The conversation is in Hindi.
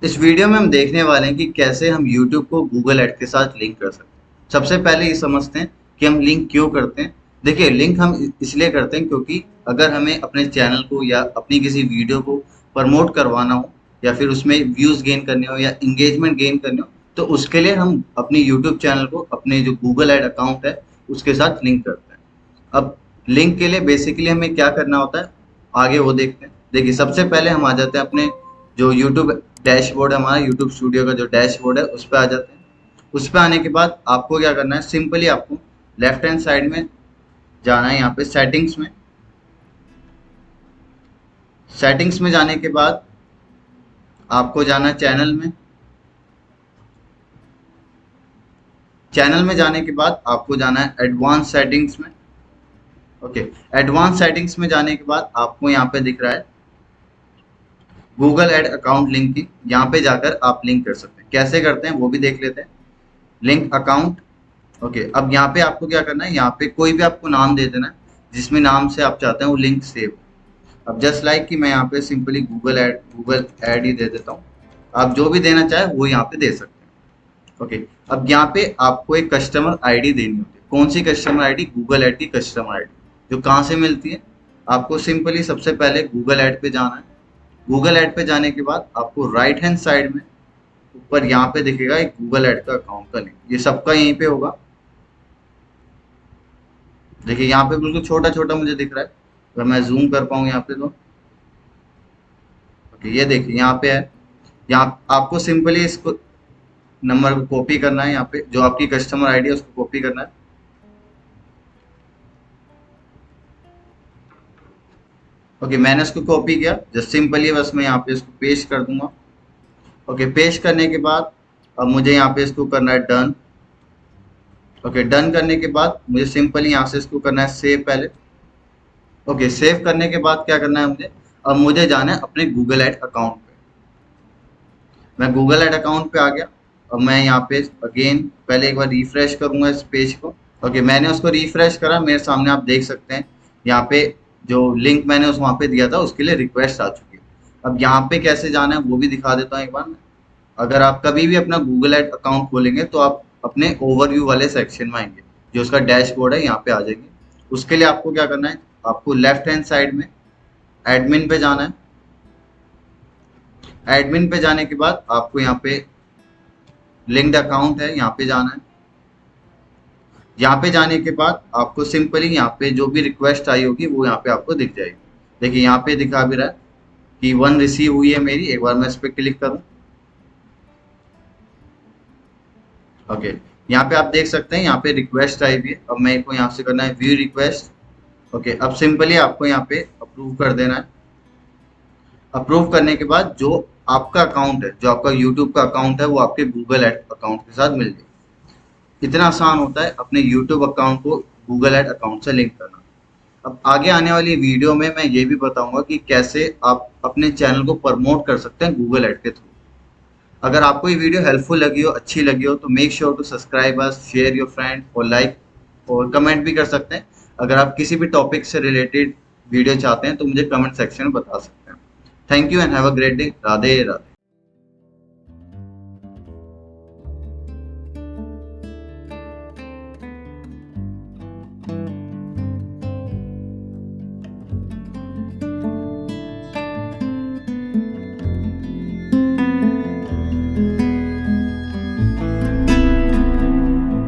इस वीडियो में हम देखने वाले हैं कि कैसे हम YouTube को गूगल एड के साथ लिंक कर सकते हैं। सबसे पहले ये समझते हैं कि हम लिंक क्यों करते हैं। देखिए, लिंक हम इसलिए करते हैं क्योंकि अगर हमें अपने चैनल को या अपनी किसी वीडियो को प्रमोट करवाना हो या फिर उसमें व्यूज गेन करने हो या इंगेजमेंट गेन करने हो, तो उसके लिए हम अपनी यूट्यूब चैनल को अपने जो गूगल एड अकाउंट है उसके साथ लिंक करते हैं। अब लिंक के लिए बेसिकली हमें क्या करना होता है, आगे वो देखते हैं। देखिए, सबसे पहले हम आ जाते हैं अपने जो यूट्यूब डैशबोर्ड है, हमारा यूट्यूब स्टूडियो का जो डैशबोर्ड है उस पर आ जाते हैं। उस पर आने के बाद आपको क्या करना है, सिंपली आपको लेफ्ट हैंड साइड में जाना है, यहाँ पे सेटिंग्स में। सेटिंग्स में जाने के बाद आपको जाना है चैनल में। चैनल में जाने के बाद आपको जाना है एडवांस सेटिंग्स में। ओके, एडवांस सेटिंग्स में जाने के बाद आपको यहाँ पे दिख रहा है गूगल एड अकाउंट लिंकिंग। यहाँ पे जाकर आप लिंक कर सकते हैं। कैसे करते हैं वो भी देख लेते हैं। Link account. ओके, अब यहाँ पे आपको क्या करना है, यहाँ पे कोई भी आपको नाम दे देना है जिसमें नाम से आप चाहते हैं वो लिंक सेव। अब जस्ट लाइक कि मैं यहाँ पे सिंपली गूगल एड ही दे देता हूँ। आप जो भी देना चाहे वो यहाँ पे दे सकते हैं। ओके, अब यहाँ पे आपको एक कस्टमर आईडी देनी होती है। कौन C customer ID? Google ad की कस्टमर आईडी। जो कहाँ से मिलती है? आपको सिंपली सबसे पहले गूगल एड पे जाना है। गूगल एड पे जाने के बाद आपको राइट हैंड साइड में ऊपर यहाँ पे दिखेगा एक गूगल एड का अकाउंट का लिंक। ये सबका यहीं पे होगा। देखिए, यहाँ पे बिल्कुल छोटा छोटा मुझे दिख रहा है। अगर मैं जूम कर पाऊँ यहाँ पे तो ओके, ये देखिए यहाँ पे है। यहाँ आपको सिंपली इसको नंबर को कॉपी करना है। यहाँ पे जो आपकी कस्टमर आईडी है उसको कॉपी करना है। ओके, मैंने इसको कॉपी किया। जस्ट सिंपली बस मैं यहाँ पे इसको पेस्ट कर दूंगा। ओके, पेस्ट करने के बाद अब मुझे यहाँ पे इसको करना है डन। ओके, डन करने के बाद मुझे सिंपली यहाँ से इसको करना है सेव पहले। ओके, सेव करने के बाद क्या करना है मुझे, अब मुझे जाना है अपने गूगल एड अकाउंट पे। मैं गूगल एड अकाउंट पे आ गया। अब मैं यहाँ पे अगेन पहले एक बार रिफ्रेश करूंगा इस पेज को। ओके, मैंने उसको रिफ्रेश करा। मेरे सामने आप देख सकते हैं यहाँ पे जो लिंक मैंने उस वहाँ पे दिया था उसके लिए रिक्वेस्ट आ चुकी है। अब यहाँ पे कैसे जाना है वो भी दिखा देता हूँ एक बार। अगर आप कभी भी अपना गूगल एड अकाउंट खोलेंगे तो आप अपने ओवरव्यू वाले सेक्शन में आएंगे, जो उसका डैशबोर्ड है यहाँ पे आ जाएंगे। उसके लिए आपको क्या करना है, आपको लेफ्ट हैंड साइड में एडमिन पे जाना है। एडमिन पे जाने के बाद आपको यहाँ पे लिंक्ड अकाउंट है यहाँ पे जाना है। यहाँ पे जाने के बाद आपको सिंपली यहाँ पे जो भी रिक्वेस्ट आई होगी वो यहाँ पे आपको दिख जाएगी। देखिए, यहाँ पे दिखा भी रहा है कि 1 रिसीव हुई है मेरी। एक बार मैं इस पर क्लिक करूँ। ओके, यहाँ पे आप देख सकते हैं यहाँ पे रिक्वेस्ट आई भी है। अब मेरे को यहाँ से करना है व्यू रिक्वेस्ट। ओके, अब सिंपली आपको यहाँ पे अप्रूव कर देना है। अप्रूव करने के बाद जो आपका अकाउंट है, जो आपका यूट्यूब का अकाउंट है, वो आपके गूगल एड अकाउंट के साथ मिल जाएगा। इतना आसान होता है अपने यूट्यूब अकाउंट को गूगल एड अकाउंट से लिंक करना। अब आगे आने वाली वीडियो में मैं ये भी बताऊंगा कि कैसे आप अपने चैनल को प्रमोट कर सकते हैं गूगल एड के थ्रू। अगर आपको ये वीडियो हेल्पफुल लगी हो, अच्छी लगी हो, तो make sure to subscribe us, share your friend और लाइक और कमेंट भी कर सकते हैं। अगर आप किसी भी टॉपिक से रिलेटेड वीडियो चाहते हैं तो मुझे कमेंट सेक्शन में बता सकते हैं। Thank you and have a great day. Radhe Radhe.